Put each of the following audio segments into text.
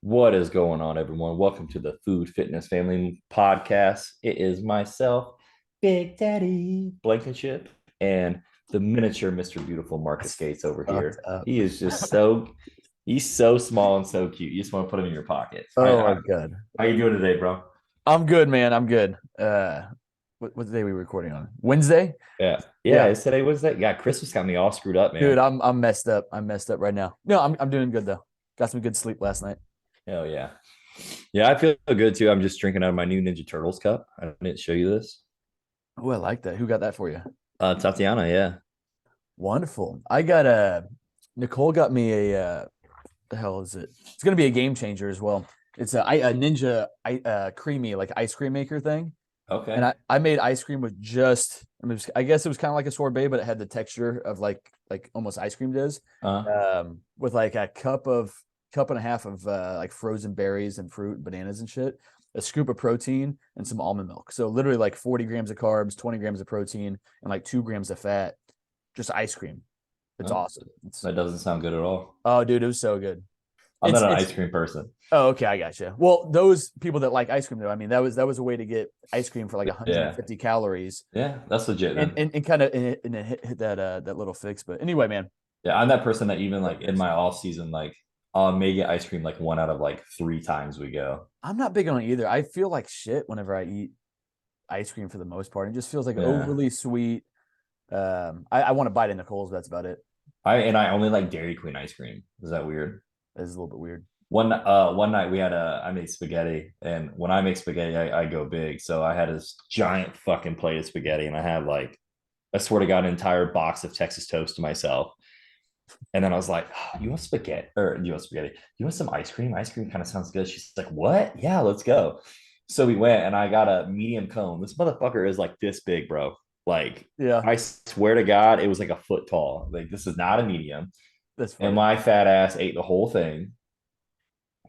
What is going on, everyone? Welcome to the Food Fitness Family Podcast. It is myself, Big Daddy Blankenship, and the miniature Mr. Beautiful Marcus That's Gates over fucked here. up. He's so small and so cute. You just want to put him in your pocket. Oh my god. How you doing today, bro? I'm good, man. I'm good. What day are we recording on? Wednesday? Yeah. Yeah. It's today was that? Yeah, Christmas got me all screwed up, Dude, man. I'm messed up. I'm messed up right now. No, I'm doing good though. Got some good sleep last night. Hell yeah. Yeah, I feel good too. I'm just drinking out of my new Ninja Turtles cup. I didn't show you this. Oh, I like that. Who got that for you? Tatiana, yeah. Wonderful. I got a Nicole got me a the hell is it? It's gonna be a game changer as well. It's a Ninja creamy like ice cream maker thing. And Okay. I made ice cream with just I guess it was kind of like a sorbet, but it had the texture of like almost ice cream does. Uh, With like a cup and a half of like frozen berries and fruit and bananas and shit, a scoop of protein and some almond milk. So literally like 40 grams of carbs, 20 grams of protein, and like 2 grams of fat. Just ice cream. It's oh, awesome. It's that doesn't sound good at all. oh dude, it was so good. I'm It's not an it's ice cream person. Oh, okay, I got you. Well, those people that like ice cream, though, I mean, that was a way to get ice cream for like Yeah. 150 calories, Yeah, that's legit and then. and kind of hit that little fix. But anyway, man, Yeah, I'm that person that even so like in good. my off season, like I'll may get ice cream like one out of like three times we go. I'm not big on it either. I feel like shit whenever I eat ice cream for the most part. It just feels like Yeah. overly sweet. I want to bite in Nicole's. But that's about it. I only like Dairy Queen ice cream. Is that weird? It's a little bit weird. One night we had I made spaghetti, and when I make spaghetti, I go big. So I had this giant fucking plate of spaghetti, and I have like I swear to God, an entire box of Texas toast to myself. And then I was like, oh, you want spaghetti? Or you want spaghetti? You want some ice cream? Ice cream kind of sounds good. She's like, what? Yeah, let's go. So we went and I got a medium cone. This motherfucker is like this big, bro. Like, Yeah, I swear to God, it was like a foot tall. Like, this is not a medium. that's And funny. my fat ass ate the whole thing.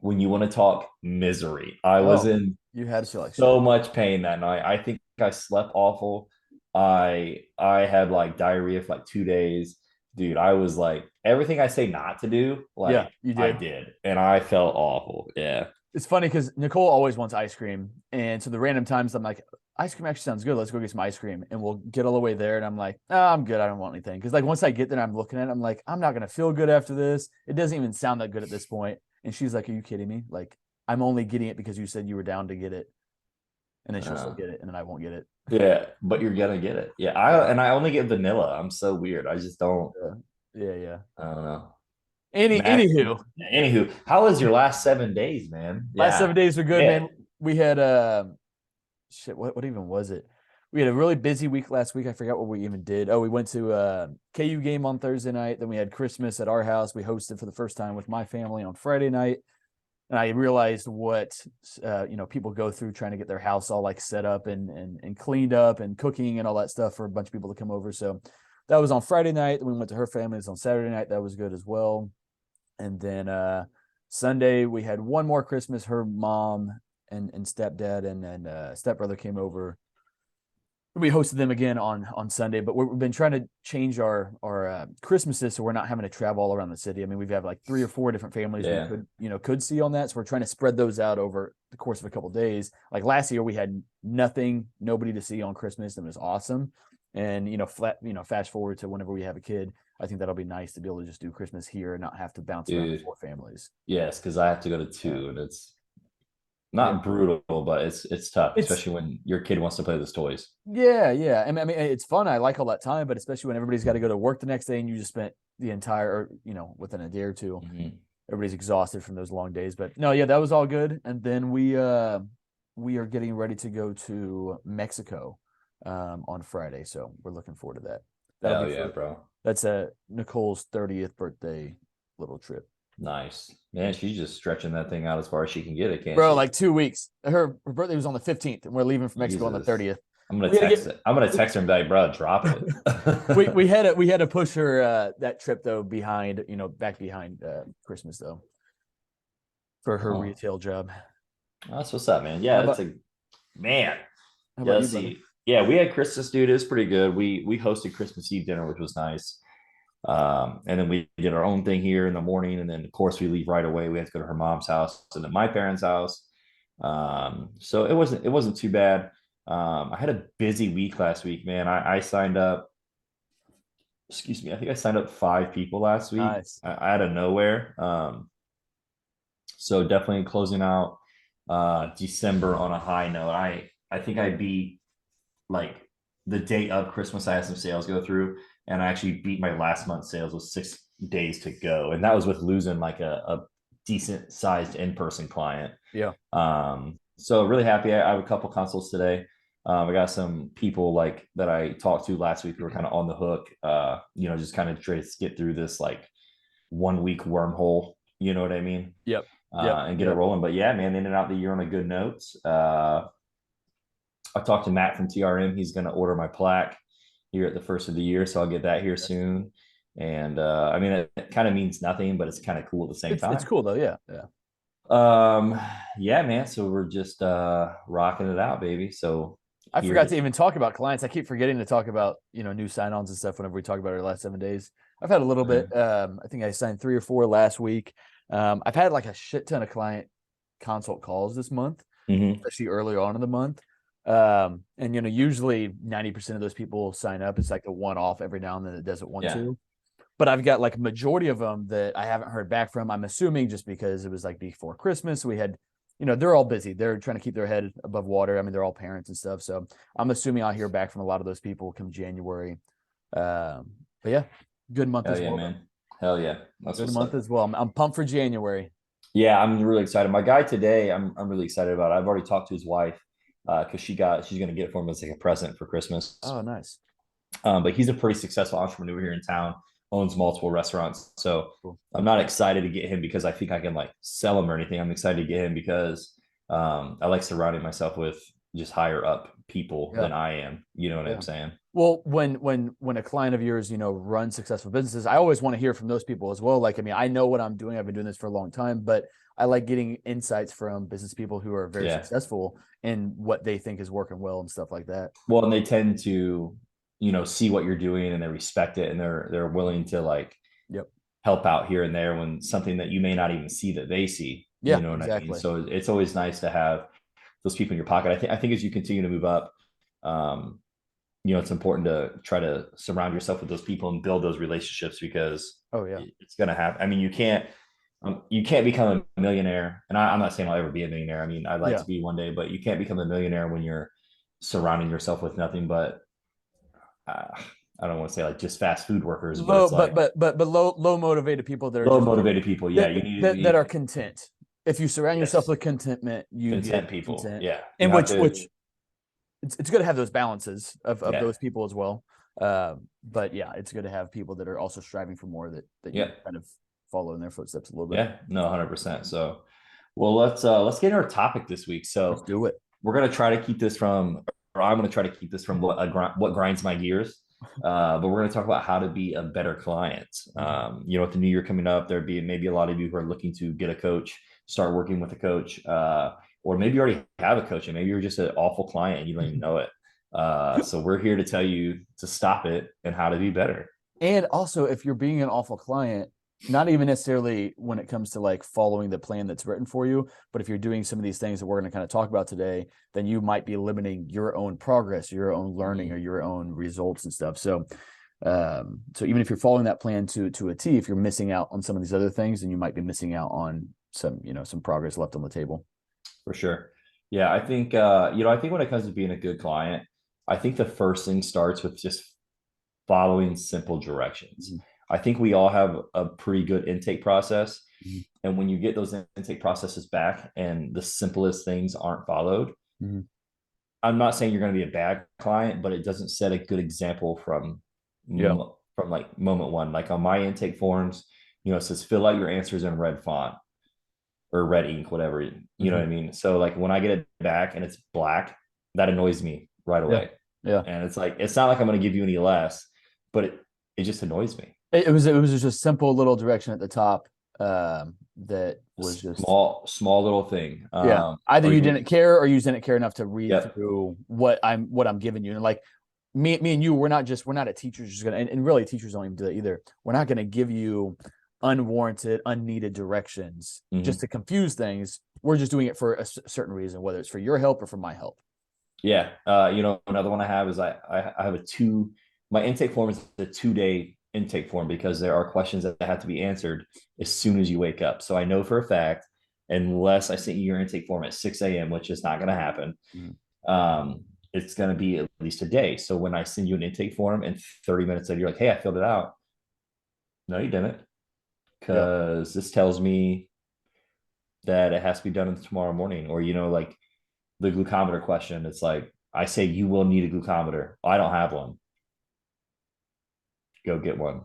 When you want to talk misery, I was Oh, in you had to feel like so shit. much pain that night. I think I slept awful. I had like diarrhea for like 2 days. Dude, I was like everything I say not to do, Yeah, like you I did. did. And I felt awful. Yeah. It's funny because Nicole always wants ice cream, and so the random times I'm like, ice cream actually sounds good. Let's go get some ice cream, and we'll get all the way there, and I'm like, oh, I'm good. I don't want anything because like once I get there, I'm looking at it, I'm like, I'm not gonna feel good after this. It doesn't even sound that good at this point. And she's like, Are you kidding me? Like I'm only getting it because you said you were down to get it, and then she'll still Uh, get it, and then I won't get it. yeah, but you're gonna get it. Yeah. Yeah, I only get vanilla. I'm so weird. I just don't yeah, yeah. Yeah. I don't know. Mac Anywho, Anywho, how was your last 7 days, man? last Yeah. 7 days were good, Yeah. man. We had shit. What even was it? We had a really busy week last week. I forgot what we even did. Oh, we went to a KU game on Thursday night. Then we had Christmas at our house. We hosted for the first time with my family on Friday night. And I realized what people go through trying to get their house all like set up and cleaned up and cooking and all that stuff for a bunch of people to come over. So that was on Friday night. Then we went to her family's on Saturday night. That was good as well. And then Sunday we had one more Christmas. Her mom and stepdad and stepbrother came over. We hosted them again on Sunday, but we've been trying to change our Christmases so we're not having to travel all around the city. I mean, we've had like 3 or 4 different families we Yeah. could see on that, so we're trying to spread those out over the course of a couple of days. Like last year, we had nobody to see on Christmas, and it was awesome. And fast forward to whenever we have a kid, I think that'll be nice to be able to just do Christmas here and not have to bounce around to Dude. 4 families. Yes, because I have to go to Yeah, two, and it's yeah. not brutal, but it's tough, It's especially when your kid wants to play with toys. Yeah, yeah. I mean, it's fun. I like all that time, but especially when everybody's got to go to work the next day and you just spent the entire, within a day or two, Mhm. everybody's exhausted from those long days. But no, yeah, that was all good. And then we are getting ready to go to Mexico on Friday, so we're looking forward to that. That'll be Hell yeah, for bro. That's a Nicole's 30th birthday little trip. Nice. Man, she's just stretching that thing out as far as she can get it, can't Bro, she? like 2 weeks. Her birthday was on the 15th, and we're leaving for Mexico on the Jesus. 30th. I'm gonna We had to text get it. I'm gonna text her and be like, bro, drop it. we had to push her that trip though behind back behind Christmas though for her Oh, retail job. that's what's up, man. How Yeah, it's about a man. how Yeah, about you, let's brother? see. Yeah, we had Christmas, dude. It was pretty good. We hosted Christmas Eve dinner, which was nice. And then we did our own thing here in the morning, and then of course we leave right away. We had to go to her mom's house and then my parents' house. So it wasn't too bad. I had a busy week last week, man. I signed up. Excuse me. I think I signed up 5 people last week Nice. out of nowhere. So definitely closing out December on a high note. I think I beat like the day of Christmas. I had some sales go through, and I actually beat my last month's sales with 6 days to go, and that was with losing like a decent sized in person client. Yeah. So really happy. I have a couple consults today. I got some people like that I talked to last week who were kind of on the hook. Just kind of try to get through this like 1 week wormhole. You know what I mean? Yep. Yep. And get it Yep. rolling. But yeah, man, ended out the year on a good note. I talked to Matt from TRM. He's going to order my plaque here at the first of the year, so I'll get that here soon. And I mean, it kind of means nothing, but it's kind of cool at the same It's time. cool though. Yeah. Yeah. Yeah, man. So we're just rocking it out, baby. So I here forgot to even talk about clients. I keep forgetting to talk about, new sign-ons and stuff whenever we talk about our last 7 days. I've had a little bit. I think I signed 3 or 4 last week. I've had like a shit ton of client consult calls this month, mm-hmm. especially early on in the month. And usually 90% of those people sign up. It's like a one-off every now and then that doesn't want Yeah. to. But I've got like a majority of them that I haven't heard back from. I'm assuming just because it was like before Christmas. We had, they're all busy. They're trying to keep their head above water. I mean, they're all parents and stuff. So I'm assuming I'll hear back from a lot of those people come January. But yeah, good month Hell as yeah, well. man. Hell yeah. That's Good what's month up. as well. I'm pumped for January. Yeah, I'm really excited. My guy today, I'm really excited about. I've already talked to his wife because she's gonna get it for him as like a present for Christmas. Oh, nice. But he's a pretty successful entrepreneur here in town, owns multiple restaurants. So Cool. I'm not excited to get him because I think I can like sell him or anything. I'm excited to get him because I like surrounding myself with just higher up people Yeah. than I am. You know what Yeah. I'm saying? Well, when a client of yours, runs successful businesses, I always want to hear from those people as well. Like, I mean, I know what I'm doing. I've been doing this for a long time, but I like getting insights from business people who are very Yeah. successful and what they think is working well and stuff like that. Well, and they tend to, see what you're doing and they respect it and they're willing to like Yep. help out here and there when something that you may not even see that they see. You Yeah, know what I mean? exactly. So it's always nice to have those people in your pocket. I think as you continue to move up, um, it's important to try to surround yourself with those people and build those relationships because Oh yeah. it's gonna happen. I mean, you can't become a millionaire, and I'm not saying I'll ever be a millionaire. I mean, I'd like Yeah. to be one day, but you can't become a millionaire when you're surrounding yourself with nothing but uh, I don't want to say like just fast food workers, but Low, it's like but low motivated people that are low just motivated people. Yeah, that you need to that are be content. If you surround yourself yes, with contentment, you get content people. content. Yeah, you And have which to. it's good to have those balances of Yeah, those people as well. But yeah, it's good to have people that are also striving for more that you yeah, kind of follow in their footsteps a little bit. yeah. No, 100%. So, well, let's get into our topic this week. Let's So do it. we're gonna try to keep this from, or I'm gonna try to keep this from what grinds my gears. But we're gonna talk about how to be a better client. With the new year coming up, there'd be maybe a lot of you who are looking to get a coach, start working with a coach, or maybe you already have a coach and maybe you're just an awful client and you don't even know it. So we're here to tell you to stop it and how to be better. And also, if you're being an awful client, not even necessarily when it comes to like following the plan that's written for you, but if you're doing some of these things that we're going to kind of talk about today, then you might be limiting your own progress, your own learning, or your own results and stuff. So even if you're following that plan to a T, if you're missing out on some of these other things, then you might be missing out on some progress left on the table. For sure. Yeah, I think I think when it comes to being a good client, I think the first thing starts with just following simple directions. Mm-hmm. I think we all have a pretty good intake process. Mm-hmm. And when you get those intake processes back and the simplest things aren't followed, Mm-hmm. I'm not saying you're going to be a bad client, but it doesn't set a good example Yeah. from like moment one. Like on my intake forms, it says fill out your answers in red font or red ink, whatever. You know Mm-hmm. what I mean? So like when I get it back and it's black, that annoys me right Yeah. away. Yeah. And it's like it's not like I'm going to give you any less, but it just annoys me. It was just a simple little direction at the top that was just Small little thing. yeah. Either Or you even didn't care or you didn't care enough to read yep, through what I'm giving you. And like me and you, we're not at teachers just gonna, and really teachers don't even do that either. We're not gonna give you unwarranted, unneeded directions just to confuse things. We're just doing it for a certain reason, whether it's for your help or for my help. Yeah. Another one I have is I have my intake form is a 2 day intake form because there are questions that have to be answered as soon as you wake up. So I know for a fact, unless I sent you your intake form at 6 a.m., which is not going to happen, it's going to be at least a day. So when I send you an intake form and 30 minutes later, you're like, hey, I filled it out. No, you didn't. Because this tells me that it has to be done tomorrow morning. Or, like the glucometer question, it's like, I say you will need a glucometer. I don't have one. Go get one.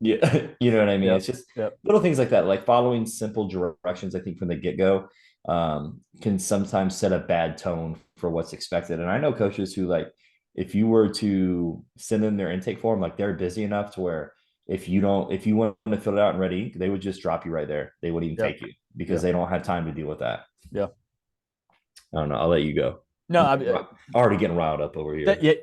Yeah. You know what I mean? It's just little things like that, like following simple directions, I think from the get-go can sometimes set a bad tone for what's expected. And I know coaches who, like, if you were to send in their intake form, like they're busy enough to where if you want to fill it out and ready, they would just drop you right there. They wouldn't even take you because they don't have time to deal with that. Yeah. I don't know. I'll let you go. No, I'm already getting riled up over here.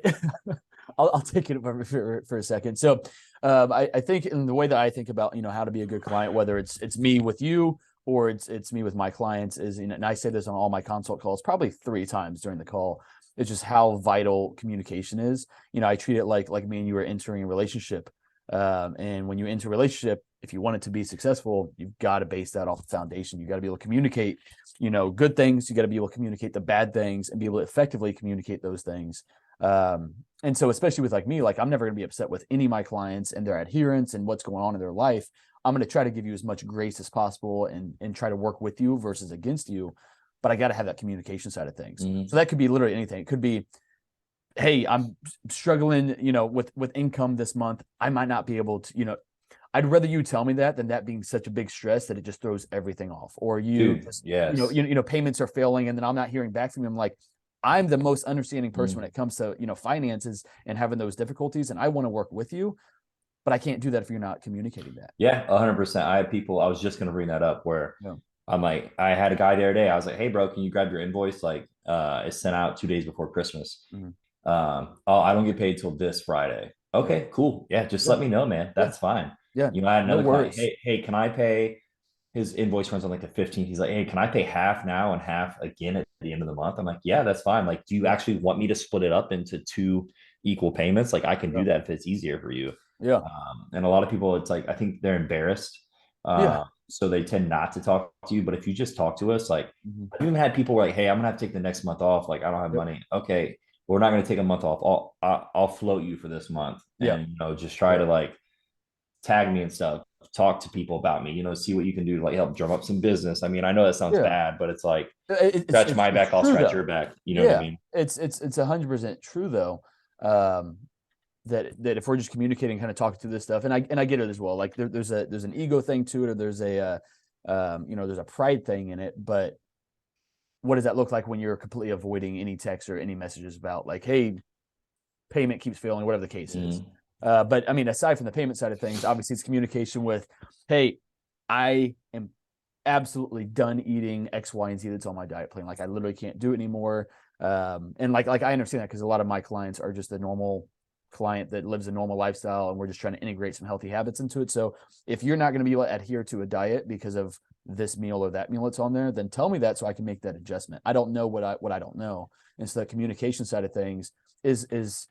I'll take it for a second. So I think in the way that I think about, how to be a good client, whether it's me with you or it's me with my clients, is, and I say this on all my consult calls, probably 3 times during the call. It's just how vital communication is. I treat it like me and you are entering a relationship. And when you enter a relationship, if you want it to be successful, you've got to base that off the foundation. You got to be able to communicate, good things. You got to be able to communicate the bad things and be able to effectively communicate those things. And so especially with like me, like I'm never going to be upset with any of my clients and their adherence and what's going on in their life. I'm going to try to give you as much grace as possible and try to work with you versus against you. But I got to have that communication side of things. So that could be literally anything. It could be, hey, I'm struggling, with income this month. I might not be able to, I'd rather you tell me that than that being such a big stress that it just throws everything off. Or payments are failing and then I'm not hearing back from you. I'm like, I'm the most understanding person when it comes to, finances and having those difficulties. And I want to work with you, but I can't do that if you're not communicating that. Yeah, 100%. I have people, I was just going to bring that up where I'm like, I had a guy the other day. I was like, hey, bro, can you grab your invoice? Like, it's sent out 2 days before Christmas. I don't get paid till this Friday. Okay, cool. Yeah, just let me know, man. That's fine. Yeah. I had another client. Hey, can I pay? His invoice runs on like the 15th. He's like, hey, can I pay half now and half again at the end of the month? I'm like, yeah, that's fine. Like, do you actually want me to split it up into 2 equal payments? Like, I can do that if it's easier for you. Yeah. And a lot of people, it's like, I think they're embarrassed. So they tend not to talk to you. But if you just talk to us, like, I've even had people were like, hey, I'm gonna have to take the next month off. Like, I don't have money. Okay, we're not going to take a month off. I'll float you for this month, and just try to like tag me and stuff. Talk to people about me. See what you can do to like help drum up some business. I mean, I know that sounds bad, but it's like scratch my back, I'll scratch your back. You know what I mean? It's 100% true though. That if we're just communicating, kind of talking through this stuff, and I get it as well. Like there's an ego thing to it, or there's a there's a pride thing in it, but what does that look like when you're completely avoiding any text or any messages about like, hey, payment keeps failing, whatever the case is. But I mean, aside from the payment side of things, obviously it's communication with, hey, I am absolutely done eating X, Y, and Z that's on my diet plan. Like I literally can't do it anymore. And like I understand that because a lot of my clients are just a normal client that lives a normal lifestyle and we're just trying to integrate some healthy habits into it. So if you're not going to be able to adhere to a diet because of this meal or that meal that's on there, then tell me that so I can make that adjustment. I don't know what I don't know. And so the communication side of things is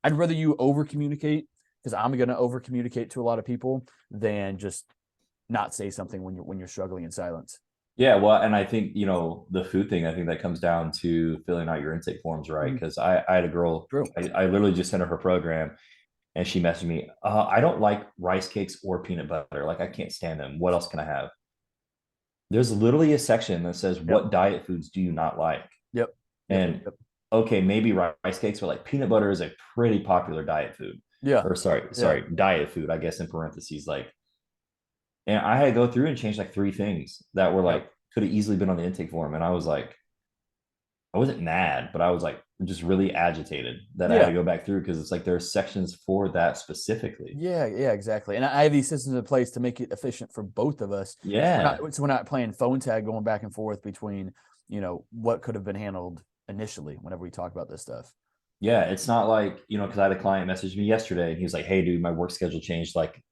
I'd rather you over communicate because I'm going to over communicate to a lot of people than just not say something when you're struggling in silence. Yeah, well, and I think the food thing. I think that comes down to filling out your intake forms, right? Because I had a girl. I literally just sent her program, and she messaged me. I don't like rice cakes or peanut butter. Like I can't stand them. What else can I have? There's literally a section that says what diet foods do you not like. And okay, maybe rice cakes, but like peanut butter is a pretty popular diet food. Or sorry, diet food, I guess in parentheses. Like, and I had to go through and change like 3 things that were like could have easily been on the intake form. And I was like, I wasn't mad, but I was like just really agitated that I had to go back through because it's like there are sections for that specifically. Yeah, exactly. And I have these systems in place to make it efficient for both of us. Yeah. So we're not playing phone tag going back and forth between, what could have been handled initially whenever we talk about this stuff. Yeah, it's not like, because I had a client message me yesterday and he was like, "Hey, dude, my work schedule changed. Like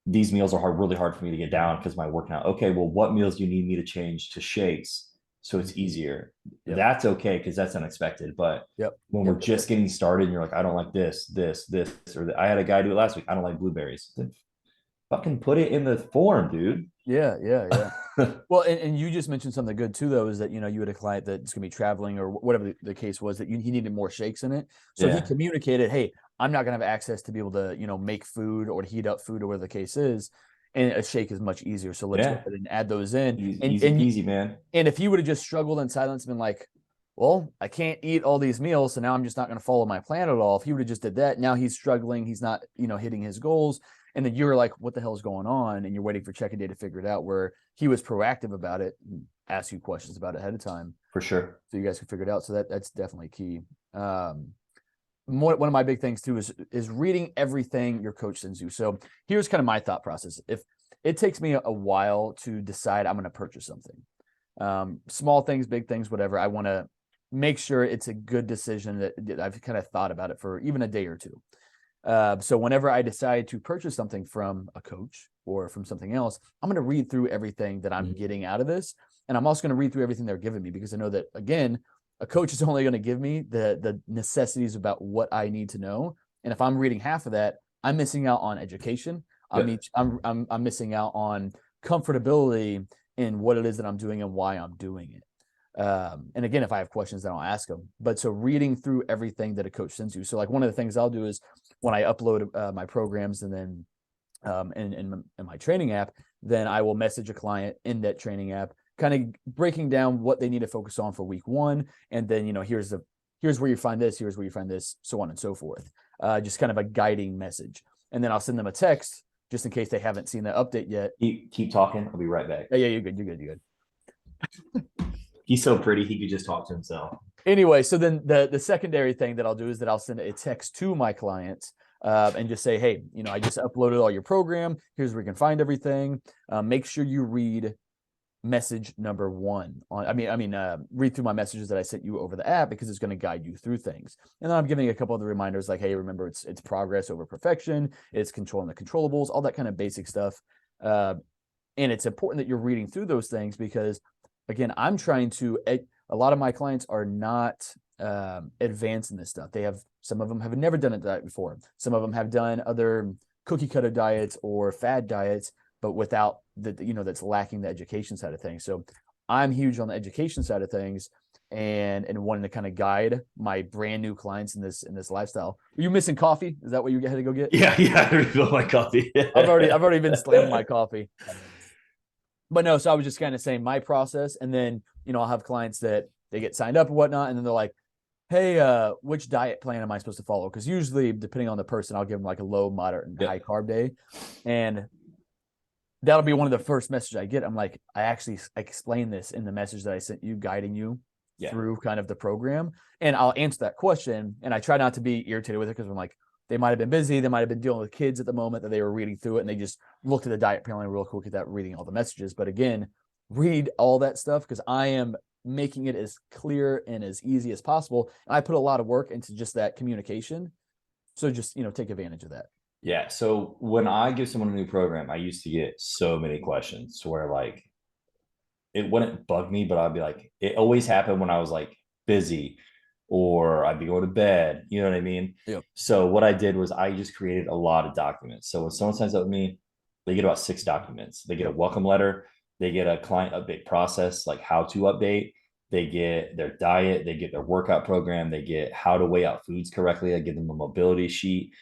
these meals are really hard for me to get down because my work now." Okay, well, what meals do you need me to change to shakes so it's easier? Yep. That's okay because that's unexpected. But Yep. when Yep. we're Yep. just getting started and you're like, "I don't like this, or I had a guy do it last week. I don't like blueberries." Then fucking put it in the form, dude. Yeah. Yeah. Yeah. Well, and you just mentioned something good too, though, is that you had a client that's going to be traveling or whatever the case was that he needed more shakes in it. So he Yeah. communicated, "Hey, I'm not going to have access to be able to make food or to heat up food or whatever the case is, and a shake is much easier. So let's go Yeah. ahead and add those in." Easy, And easy peasy, man. if he would have just struggled in silence and been like, "Well, I can't eat all these meals, so now I'm just not going to follow my plan at all." If he would have just did that, now he's struggling, he's not hitting his goals, and then you're like, "What the hell is going on?" And you're waiting for check a day to figure it out. Where he was proactive about it, and ask you questions about it ahead of time, For sure. so you guys can figure it out. So that's definitely key. One of my big things too is reading everything your coach sends you. So here's kind of my thought process. If it takes me a while to decide I'm going to purchase something, small things, big things, whatever, I want to make sure it's a good decision that I've kind of thought about it for even a day or two. So whenever I decide to purchase something from a coach or from something else, I'm going to read through everything that I'm getting out of this. And I'm also going to read through everything they're giving me, because I know that, again, a coach is only going to give me the necessities about what I need to know. And if I'm reading half of that, I'm missing out on education. Yep. I'm missing out on comfortability in what it is that I'm doing and why I'm doing it. And again, if I have questions, then I'll ask them. But so reading through everything that a coach sends you. So like one of the things I'll do is when I upload my programs and then in my training app, then I will message a client in that training app, kind of breaking down what they need to focus on for week one. And then, here's where you find this, here's where you find this, so on and so forth. Just kind of a guiding message. And then I'll send them a text just in case they haven't seen that update yet. Keep talking. I'll be right back. Yeah, you're good. You're good. You're good. He's so pretty. He could just talk to himself. Anyway, so then the secondary thing that I'll do is that I'll send a text to my clients and just say, "Hey, I just uploaded all your program. Here's where you can find everything. Make sure you read message number one read through my messages that I sent you over the app, because it's going to guide you through things." And then I'm giving a couple of the reminders like, "Hey, remember, it's progress over perfection. It's controlling the controllables, all that kind of basic stuff." And it's important that you're reading through those things, because again, I'm trying to a lot of my clients are not advanced in this stuff. Some of them have never done a diet before. Some of them have done other cookie cutter diets or fad diets, but without that's lacking the education side of things. So I'm huge on the education side of things, and wanting to kind of guide my brand new clients in this lifestyle. Are you missing coffee? Is that what you had to go get? Yeah, I refilled my coffee. I've already been slamming my coffee. But no, so I was just kind of saying my process, and then I'll have clients that they get signed up and whatnot, and then they're like, "Hey, which diet plan am I supposed to follow?" Because usually, depending on the person, I'll give them like a low, moderate, and high carb day, and that'll be one of the first messages I get. I'm like, I actually explain this in the message that I sent you, guiding you through kind of the program, and I'll answer that question, and I try not to be irritated with it, because I'm like, they might have been busy. They might have been dealing with kids at the moment that they were reading through it, and they just looked at the diet plan real quick without reading all the messages. But again, read all that stuff, because I am making it as clear and as easy as possible. And I put a lot of work into just that communication. So just, take advantage of that. Yeah. So when I give someone a new program, I used to get so many questions where like it wouldn't bug me, but I'd be like, it always happened when I was like busy or I'd be going to bed. You know what I mean? Yep. So what I did was I just created a lot of documents. So when someone signs up with me, they get about 6 documents. They get a welcome letter, they get a client update process, like how to update, they get their diet, they get their workout program, they get how to weigh out foods correctly, I give them a mobility sheet.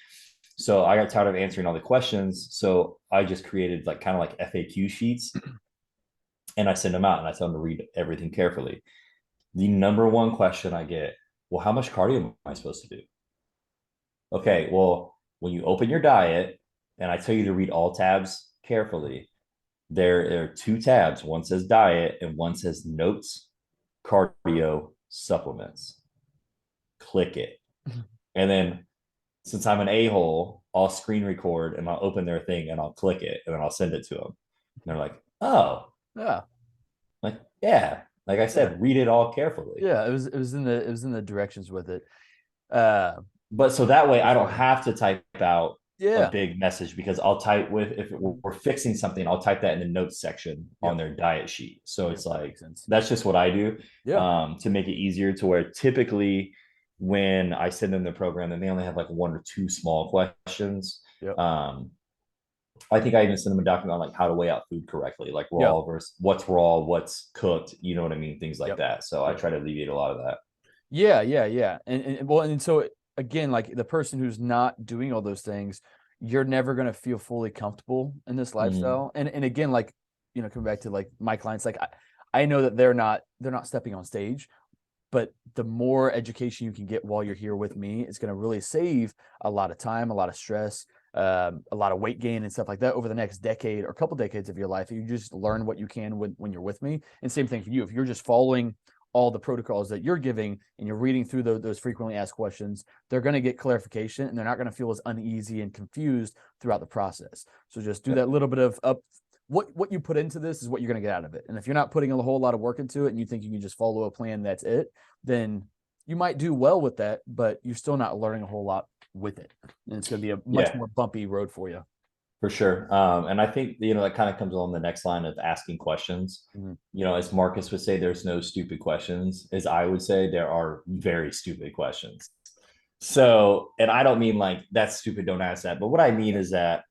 So I got tired of answering all the questions. So I just created like kind of like FAQ sheets and I send them out and I tell them to read everything carefully. The number one question I get, well, how much cardio am I supposed to do? Okay, well, when you open your diet and I tell you to read all tabs carefully, there are 2 tabs. One says diet and one says notes, cardio, supplements. Click it. And then since I'm an a-hole, I'll screen record and I'll open their thing and I'll click it and then I'll send it to them. And they're like, oh, Yeah. like, yeah. Like I said, read it all carefully. Yeah. It was in the directions with it. Uh, But so that way I don't Frustrating. have to type out a Yeah. big message because I'll type with, if Mhm. we're fixing something, I'll type that in the notes section on Yep. their diet sheet. So Yep. it's That like, makes sense. that's just what I do, Yeah. to make it easier, to where typically when I send them the program and they only have like one or two small questions. Yep. I think I even sent them a document on like how to weigh out food correctly, like Yep. raw versus what's raw, what's cooked, you know what I mean? Things like Yep. that. So I Yep. try to alleviate a lot of that. Yeah, yeah, yeah. And well, and so again, like the person who's not doing all those things, you're never gonna feel fully comfortable in this Mm-hmm. lifestyle. And again, like, coming back to like my clients, like I know that they're not stepping on stage, but the more education you can get while you're here with me, it's gonna really save a lot of time, a lot of stress, a lot of weight gain and stuff like that over the next decade or couple decades of your life. You just learn what you can when you're with me. And same thing for you. If you're just following all the protocols that you're giving and you're reading through those frequently asked questions, they're going to get clarification and they're not going to feel as uneasy and confused throughout the process. So just do that little bit of up. What you put into this is what you're going to get out of it. And if you're not putting a whole lot of work into it and you think you can just follow a plan, that's it, then you might do well with that, but you're still not learning a whole lot with it. And it's going to be a much Yeah, more bumpy road for you. for sure. And I think, that kind of comes along the next line of asking questions. Mm-hmm. As Marcus would say, there's no stupid questions. As I would say, there are very stupid questions. So, and I don't mean like that's stupid, don't ask that. But what I mean Yep. is that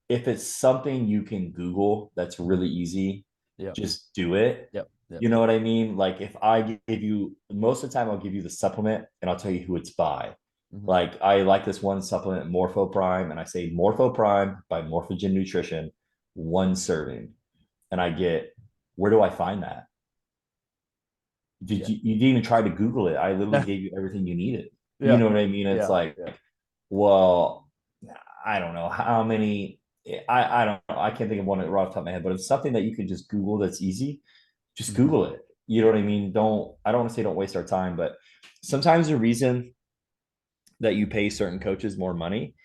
if it's something you can Google that's Mm-hmm. really easy, Yep. just do it. Yep. Yep. You know what I mean? Like if I give you, most of the time, I'll give you the supplement and I'll tell you who it's by. Mm-hmm. Like I like this one supplement, Morpho Prime, and I say Morpho Prime by Morphogen Nutrition, one serving. And I get, where do I find that? Yeah. You didn't even try to Google it? I literally gave you everything you needed. You Yeah. know what I mean? It's Yeah. like, Yeah. well, I don't know how many. I don't know. I can't think of one right off the top of my head, but it's something that you can just Google that's easy. Just Mm-hmm. Google it. You know what I mean? I don't want to say don't waste our time, but sometimes the reason that you pay certain coaches more money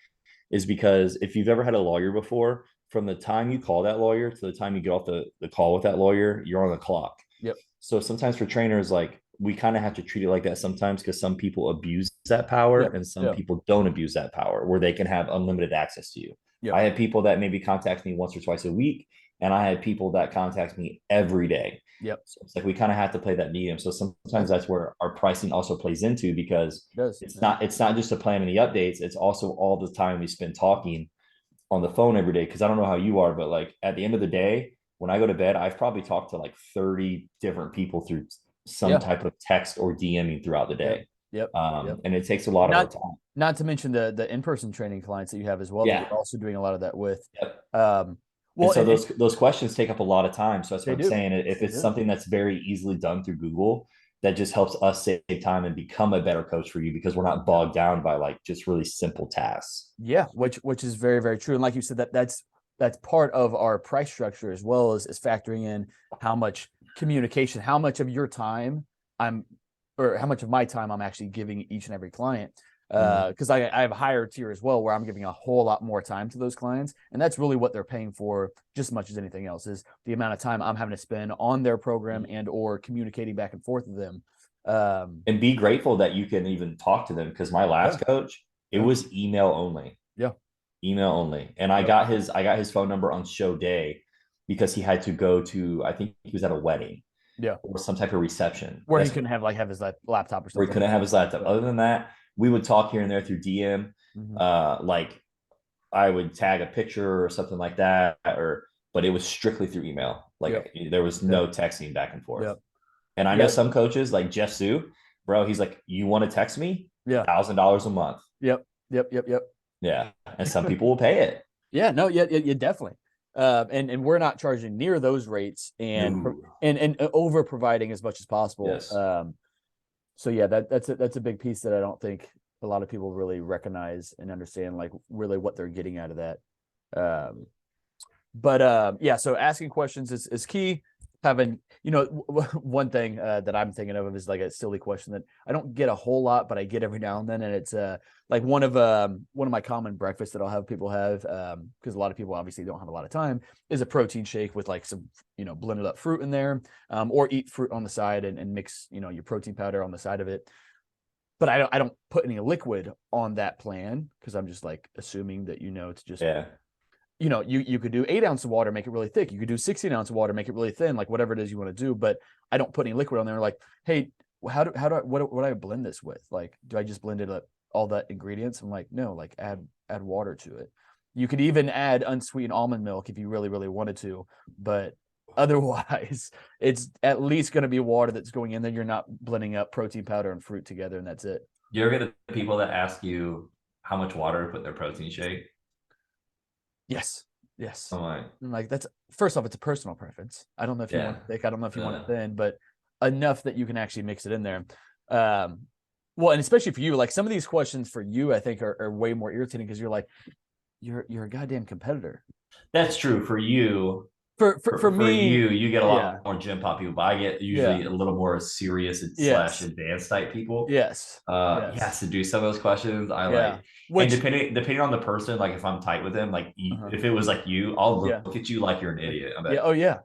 is because if you've ever had a lawyer before, from the time you call that lawyer to the time you get off the call with that lawyer, you're on the clock. Yep. So sometimes for trainers, like we kind of have to treat it like that sometimes because some people abuse that power Yep. and some Yep. people don't abuse that power where they can have unlimited access to you. Yep. I have people that maybe contact me once or twice a week, and I had people that contact me every day. Yep. So it's like we kind of have to play that medium. So sometimes It that's where our pricing also plays into because does. it's Yeah. not it's not just a plan and the updates. It's also all the time we spend talking on the phone every day. Because I don't know how you are, but like at the end of the day, when I go to bed, I've probably talked to like 30 different people through some Yeah. type of text or DMing throughout the Yep. day. Yep. Yep. And it takes a lot of our Not time. not to mention the in-person training clients that you have as well that Yeah. you're also doing a lot of that with. Yep. Um, And well, so and those questions take up a lot of time. So that's what they I'm do. saying. If They it's do. something that's very easily done through Google, that just helps us save time and become a better coach for you because we're not Yeah. bogged down by like just really simple tasks. Yeah, which is very, very true. And like you said, that's part of our price structure as well as factoring in how much communication, how much of your time I'm or how much of my time I'm actually giving each and every client. Mm-hmm. Because I have a higher tier as well where I'm giving a whole lot more time to those clients. And that's really what they're paying for just as much as anything else is the amount of time I'm having to spend on their program and or communicating back and forth with them. And be grateful that you can even talk to them because my Yeah, last coach, it yeah, was email only. yeah, Email only. And yeah, I got his phone number on show day because he had to go to, I think he was at a wedding yeah. or some type of reception. Where he That's couldn't have his laptop or where he something couldn't like have that. his laptop. Yeah. Other than that, we would talk here and there through DM. Mm-hmm. Like I would tag a picture or something like that, but it was strictly through email. Yep. Like there was Yep. no texting back and forth. Yep. And I know Yep. some coaches like Jeff Sue, bro, he's like, you want to text me? Yeah. $1,000 a month. Yep. Yep. Yep. Yep. Yeah. And some people will pay it. Yeah. No. Yeah. Yeah. Definitely. And we're not charging near those rates No. and over providing as much as possible. Yes. So yeah, that's a big piece that I don't think a lot of people really recognize and understand, like really what they're getting out of that. Um, but yeah, so asking questions is key. Having, one thing that I'm thinking of is like a silly question that I don't get a whole lot, but I get every now and then, and it's like one of my common breakfasts that I'll have people have because a lot of people obviously don't have a lot of time is a protein shake with like some blended up fruit in there, or eat fruit on the side and mix your protein powder on the side of it. but I don't put any liquid on that plan because I'm just like assuming that it's just you could do 8 ounce of water, make it really thick. You could do 16 ounce of water, make it really thin, like whatever it is you want to do. But I don't put any liquid on there. Like, hey, what do I blend this with? Like, do I just blend it up all the ingredients? I'm like, no, like add water to it. You could even add unsweetened almond milk if you really, really wanted to, but otherwise, it's at least going to be water that's going in there. You're not blending up protein powder and fruit together, and that's it. You ever get the people that ask you how much water to put in their protein shake? Yes. Yes. I'm like, And like that's first off, it's a personal preference. I don't know if you want it thick. I don't know if you want it thin, but enough that you can actually mix it in there. Well, and especially for you, like some of these questions for you, I think are way more irritating because you're like, you're a goddamn competitor. that's true for you. For me, you get a lot more gym pop people, but I get usually a little more serious slash advanced type people. Yes. Yes, to do some of those questions. I like, and depending on the person, like if I'm tight with them, like if it was like you, I'll look at you like you're an idiot. I'm like, oh yeah.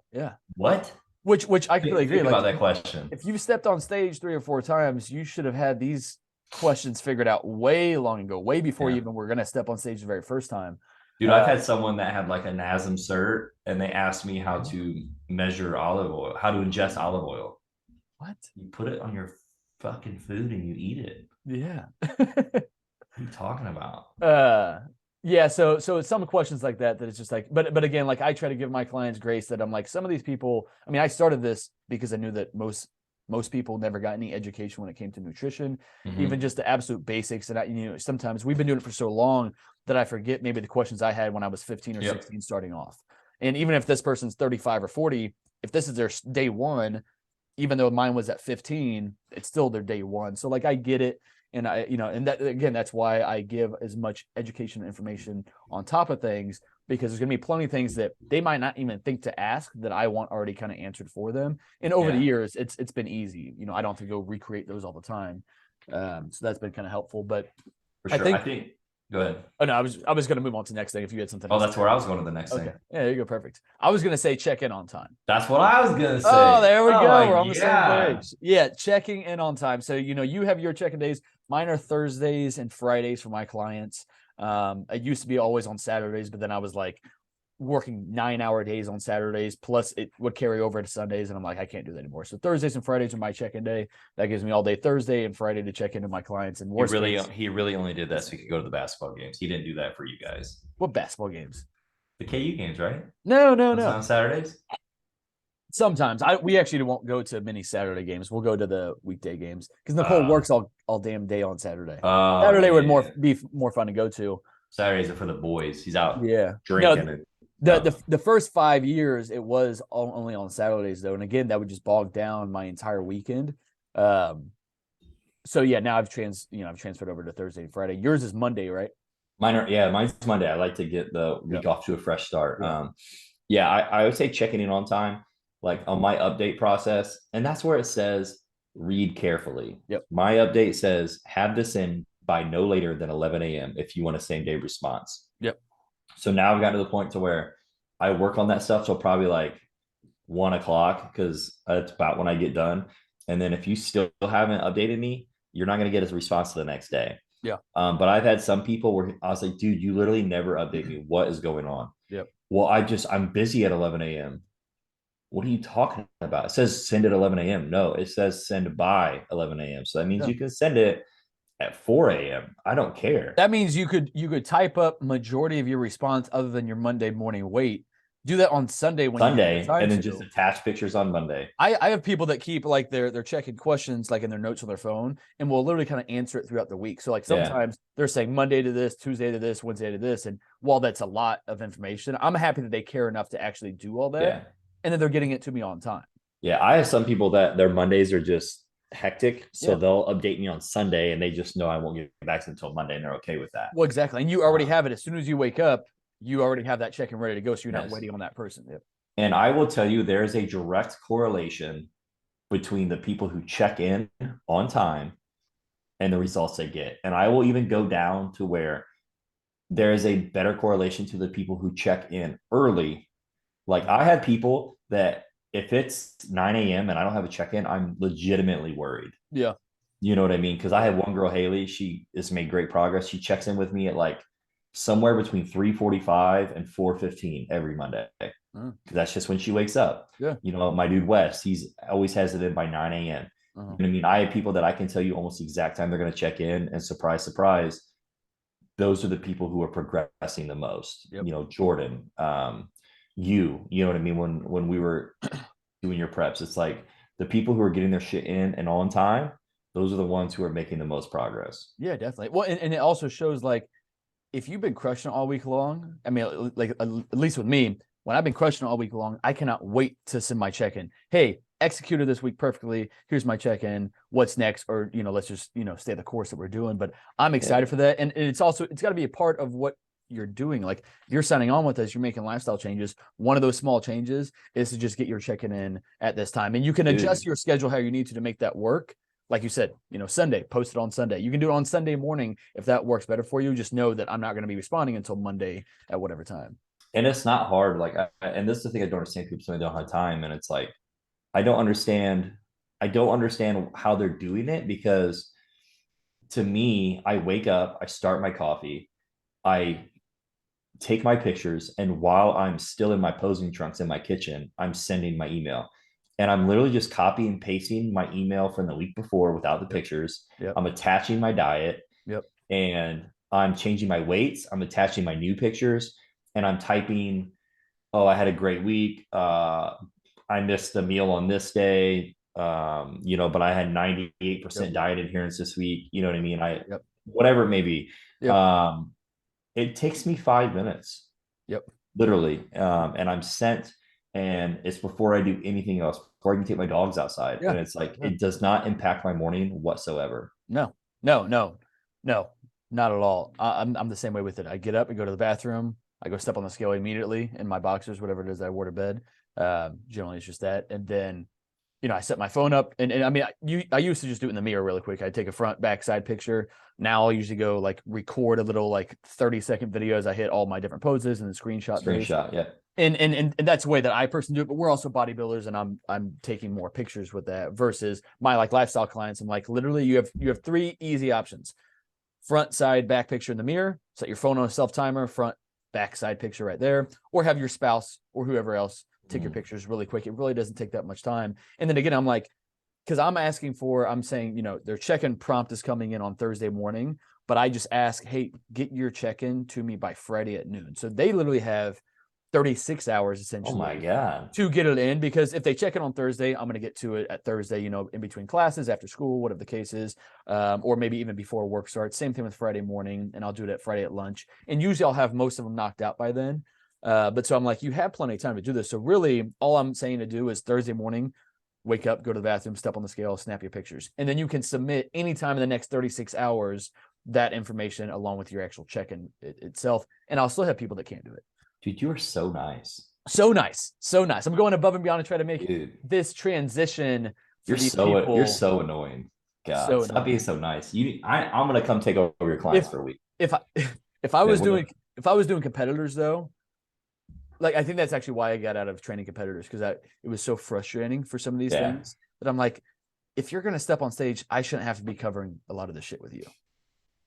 What? Which I completely agree. Think about that question. If you've stepped on stage 3 or 4 times, you should have had these questions figured out way long ago, way before you even were going to step on stage the very first time. Dude, I've had someone that had like a NASM cert and they asked me how to measure olive oil, how to ingest olive oil. What? You put it on your fucking food and you eat it. Yeah. What are you talking about? Yeah, so it's some questions like that it's just like, but again, like I try to give my clients grace that I'm like, some of these people, I mean, I started this because I knew that most people never got any education when it came to nutrition, even just the absolute basics. And sometimes we've been doing it for so long that I forget maybe the questions I had when I was 15 or 16 starting off. And even if this person's 35 or 40, if this is their day one, even though mine was at 15, it's still their day one. So like I get it. And and that again, that's why I give as much education and information on top of things, because there's going to be plenty of things that they might not even think to ask that I want already kind of answered for them. And over the years, it's been easy. I don't have to go recreate those all the time. So that's been kind of helpful. But for sure, I think go ahead. Oh no, I was going to move on to the next thing if you had something. Oh, that's where I was going to the next thing. Yeah, there you go. Perfect. I was going to say check in on time. That's what I was going to say. Oh, there we go. We're on the same page. Yeah, checking in on time. So you have your check-in days. Mine are Thursdays and Fridays for my clients. It used to be always on Saturdays, but then I was like working 9-hour days on Saturdays, plus it would carry over to Sundays, and I'm like, I can't do that anymore. So Thursdays and Fridays are my check-in day. That gives me all day Thursday and Friday to check into my clients. And he really only did that so he could go to the basketball games. He didn't do that for you guys. What basketball games? The KU games, right? No. On Saturdays. Sometimes we actually won't go to many Saturday games. We'll go to the weekday games because Nicole works all damn day on Saturday. Saturday would be more fun to go to. Saturdays are for the boys. He's out drinking. The first 5 years it was only on Saturdays though, and again that would just bog down my entire weekend. So yeah, now I've transferred over to Thursday and Friday. Yours is Monday, right? Mine's Monday. I like to get the week off to a fresh start. I would say checking in on time, like on my update process, and that's where it says read carefully. My update says have this in by no later than 11 a.m. if you want a same day response. So now I've gotten to the point to where I work on that stuff till probably like 1 o'clock because that's about when I get done. And then if you still haven't updated me, you're not going to get a response to the next day. But I've had some people where I was like, dude, you literally never update me. What is going on? Well, I'm busy at 11 a.m. What are you talking about? It says send at 11 a.m. No, it says send by 11 a.m. So that means you can send it at 4 a.m. I don't care. That means you could type up majority of your response other than your Monday morning wait. Do that on Sunday and then just attach pictures on Monday. I have people that keep like they're checking questions like in their notes on their phone and will literally kind of answer it throughout the week. So like sometimes they're saying Monday to this, Tuesday to this, Wednesday to this. And while that's a lot of information, I'm happy that they care enough to actually do all that. And then they're getting it to me on time. Yeah, I have some people that their Mondays are just hectic, so they'll update me on Sunday and they just know I won't get back until Monday and they're okay with that. Well, exactly. And you already have it as soon as you wake up, you already have that check-in ready to go, so you're not waiting on that person. And I will tell you, there is a direct correlation between the people who check in on time and the results they get. And I will even go down to where there is a better correlation to the people who check in early. Like I had people that if it's 9 a.m. and I don't have a check-in, I'm legitimately worried. You know what I mean? Because I have one girl, Haley. She has made great progress. She checks in with me at like somewhere between 3:45 and 4:15 every Monday. Uh, Because that's just when she wakes up. yeah. You know, my dude Wes, he's always has it in by 9 a.m. You Uh-huh. know what I mean? I have people that I can tell you almost the exact time they're going to check in, and surprise, surprise, those are the people who are progressing the most. Yep. You know, Jordan, you know what I mean? When we were doing your preps, it's like the people who are getting their shit in and on time, those are the ones who are making the most progress. Yeah, definitely. Well, and it also shows like if you've been crushing it all week long, I mean, like at least with me, when I've been crushing it all week long, I cannot wait to send my check in. Hey, executed this week perfectly. Here's my check in. What's next? Or, let's just, stay the course that we're doing. But I'm excited for that. And it's also, it's got to be a part of what you're doing. Like if you're signing on with us, you're making lifestyle changes. One of those small changes is to just get your check in at this time. And you can adjust Dude. your schedule how you need to make that work. Like you said, Sunday, post it on Sunday. You can do it on Sunday morning if that works better for you. Just know that I'm not going to be responding until Monday at whatever time. And it's not hard. Like, and this is the thing I don't understand. People say they don't have time, and it's like I don't understand. I don't understand how they're doing it because to me, I wake up, I start my coffee, I take my pictures, and while I'm still in my posing trunks in my kitchen, I'm sending my email. And I'm literally just copy and pasting my email from the week before without the Yep. pictures. Yep. I'm attaching my diet Yep. and I'm changing my weights. I'm attaching my new pictures and I'm typing, oh, I had a great week. I missed the meal on this day. But I had 98% Yep. diet adherence this week. You know what I mean? Yep. Whatever it may be. Yep. Um, it takes me 5 minutes, Yep. literally. And I'm sent, and it's before I do anything else, before I can take my dogs outside. Yeah. And it's like, Yeah. it does not impact my morning whatsoever. No. No. No. No. Not at all. I'm the same way with it. I get up and go to the bathroom. I go step on the scale immediately in my boxers, whatever it is that I wore to bed. Generally, it's just that, and then I set my phone up and I mean, I used to just do it in the mirror really quick. I'd take a front, back, side picture. Now I'll usually go like record a little like 30-second video as I hit all my different poses and then screenshot those. Screenshot, yeah. And that's the way that I personally do it. But we're also bodybuilders, and I'm taking more pictures with that versus my like lifestyle clients. I'm like, literally, you have three easy options: front, side, back picture in the mirror. Set your phone on a self timer, front, back, side picture right there, or have your spouse or whoever else take your pictures really quick. It really doesn't take that much time. And then again, I'm like, because I'm saying, their check-in prompt is coming in on Thursday morning, but I just ask, hey, get your check-in to me by Friday at noon. So they literally have 36 hours Oh my essentially God. to get it in, because if they check in on Thursday, I'm going to get to it at Thursday, in between classes, after school, whatever the case is, or maybe even before work starts. Same thing with Friday morning, and I'll do it at Friday at lunch. And usually I'll have most of them knocked out by then. But so I'm like, you have plenty of time to do this. So really, all I'm saying to do is Thursday morning, wake up, go to the bathroom, step on the scale, snap your pictures. And then you can submit anytime in the next 36 hours that information along with your actual check-in itself. And I'll still have people that can't do it. Dude, you are so nice. So nice. So nice. I'm going above and beyond to try to make Dude, this transition for you're these you're people so annoying. God, so stop being annoying. so nice. I'm gonna come take over your clients If for a week. if I if I Man, was doing if I was doing competitors though, like I think that's actually why I got out of training competitors, because it was so frustrating for some of these yeah, things that I'm like, if you're gonna step on stage, I shouldn't have to be covering a lot of this shit with you.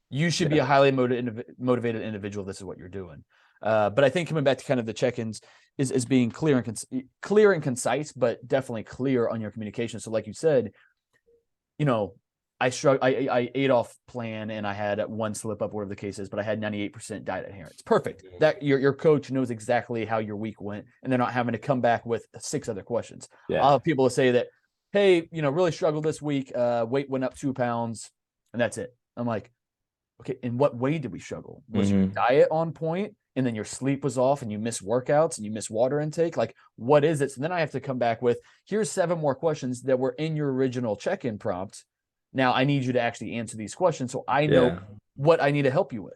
You should be yeah. a highly motivated individual. This is what you're doing. But I think coming back to kind of the check-ins is being clear and concise, but definitely clear on your communication. So like you said, I ate off plan and I had one slip up, whatever the case is, but I had 98% diet adherence. Perfect. That your coach knows exactly how your week went, and they're not having to come back with 6 other questions. Yeah. I'll have people to say that, hey, really struggled this week. Weight went up 2 pounds, and that's it. I'm like, okay, in what way did we struggle? Was your diet on point, and then your sleep was off, and you missed workouts, and you missed water intake? Like, what is it? So then I have to come back with, here's 7 more questions that were in your original check-in prompt. Now I need you to actually answer these questions so I know Yeah. what I need to help you with.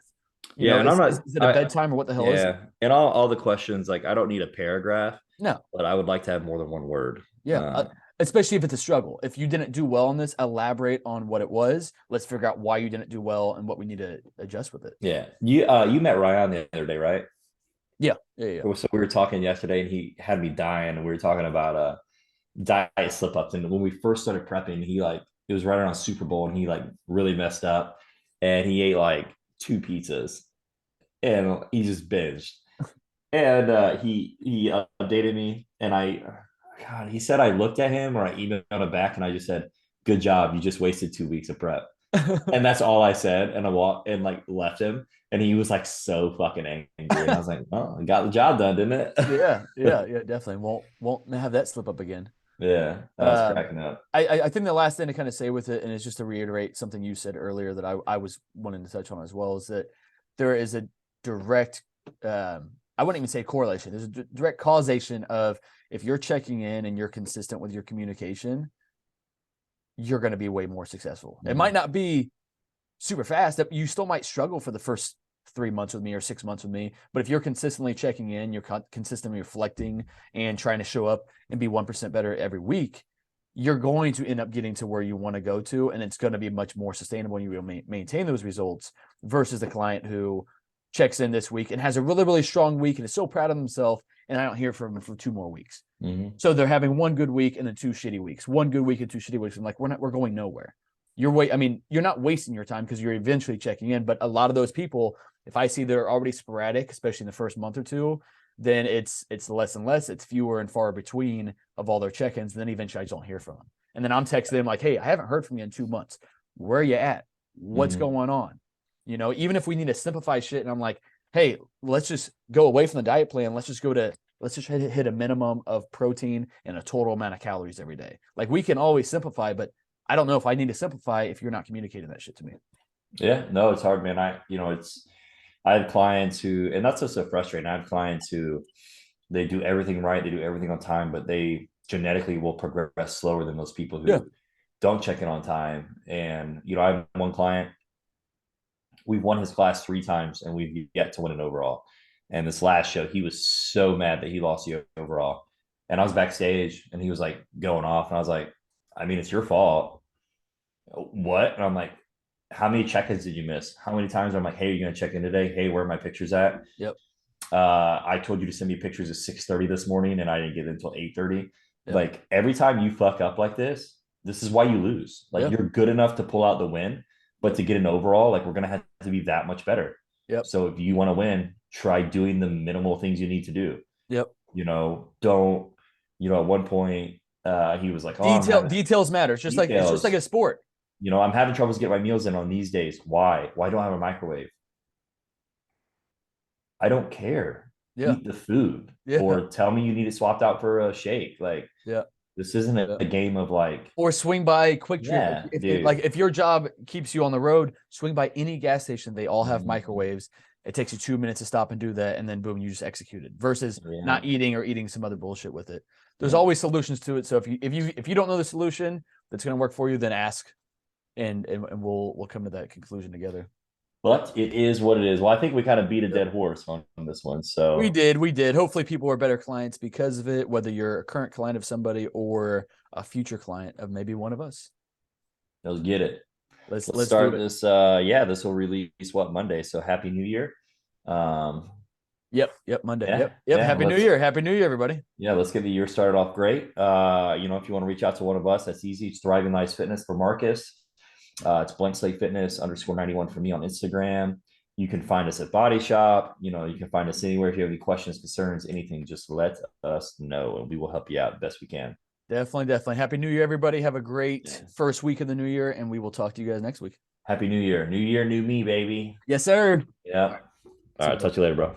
Yeah. And I'm not, Is it a bedtime or what the hell is it? yeah. And all the questions, like, I don't need a paragraph, No. but I would like to have more than one word. Yeah. Especially if it's a struggle. If you didn't do well on this, elaborate on what it was. Let's figure out why you didn't do well and what we need to adjust with it. Yeah. You met Ryan the other day, right? Yeah. Yeah. So we were talking yesterday and he had me dying, and we were talking about diet slip ups. And when we first started prepping, he like it was right around Super Bowl, and he like really messed up, and he ate like 2 pizzas, and he just binged. And he updated me, and God, he said I looked at him or I emailed him back, and I just said, "Good job, you just wasted 2 weeks of prep." And that's all I said. And I walked and like left him. And he was like so fucking angry. And I was like, "Oh, I got the job done, didn't it?" Yeah, definitely. Won't have that slip up again. Yeah, I was Um, cracking up. I think the last thing to kind of say with it, and it's just to reiterate something you said earlier that I was wanting to touch on as well, is that there is a direct, I wouldn't even say correlation. There's a direct causation of if you're checking in and you're consistent with your communication, you're going to be way more successful. It might not be super fast. You still might struggle for the first 3 months with me or 6 months with me. But if you're consistently checking in, you're consistently reflecting and trying to show up and be 1% better every week, you're going to end up getting to where you want to go to. And it's going to be much more sustainable and you will maintain those results versus the client who checks in this week and has a really, really strong week and is so proud of himself. And I don't hear from him for 2 more weeks. So they're having one good week and then 2 shitty weeks, one good week and 2 shitty weeks. I'm like, we're going nowhere. I mean, you're not wasting your time because you're eventually checking in. But a lot of those people, if I see they're already sporadic, especially in the first month or two, then it's less and less. It's fewer and far between of all their check-ins. And then eventually I just don't hear from them. And then I'm texting them like, hey, I haven't heard from you in 2 months. Where are you at? What's going on? You know, even if we need to simplify shit and I'm like, hey, let's just go away from the diet plan. Let's just hit a minimum of protein and a total amount of calories every day. Like we can always simplify, but I don't know if I need to simplify if you're not communicating that shit to me. Yeah, no, it's hard, man. I have clients who, and that's just so frustrating. I have clients who they do everything right, they do everything on time, but they genetically will progress slower than those people who don't check in on time. And I have one client, we've won his class 3 times and we've yet to win an overall. And this last show, he was so mad that he lost the overall. And I was backstage and he was like going off. And I was like, I mean, it's your fault. What? And I'm like, how many check-ins did you miss? How many times I'm like, hey, are you gonna check in today? Hey, where are my pictures at? Yep. I told you to send me pictures at 6:30 this morning and I didn't get it until 8:30. Yep. Like every time you fuck up like this is why you lose. Like you're good enough to pull out the win, but to get an overall, like we're gonna have to be that much better. Yep. So if you want to win, try doing the minimal things you need to do. Yep. Don't, at one point, he was like, oh, details matter. It's just like a sport. I'm having troubles getting my meals in on these days. Why? Why don't I have a microwave? I don't care. Eat the food. Or tell me you need it swapped out for a shake. Like, this isn't a game of like, or swing by Quick Trip. If your job keeps you on the road, swing by any gas station. They all have microwaves. It takes you 2 minutes to stop and do that, and then boom, you just execute it. Versus not eating or eating some other bullshit with it. There's always solutions to it. So if you don't know the solution that's going to work for you, then ask, and we'll come to that conclusion together. But it is what it is. Well, I think we kind of beat a dead horse on this one. So we did. Hopefully people are better clients because of it, whether you're a current client of somebody or a future client of maybe one of us. Let's get it. Let's start this. This will release Monday. So Happy New Year. Yep, Monday. Yep. Happy New Year. Happy New Year, everybody. Yeah, let's get the year started off great. If you want to reach out to one of us, that's easy. It's Thriving Lives Fitness for Marcus. It's Blankslate Fitness _91 for me on Instagram. You can find us at Body Shop. You can find us anywhere. If you have any questions, concerns, anything, just let us know and we will help you out the best we can. Definitely. Happy New Year, everybody. Have a great first week of the new year, and we will talk to you guys next week. Happy New Year. New year, new me, baby. Yes, sir. Yeah. All right. Talk to you later, bro.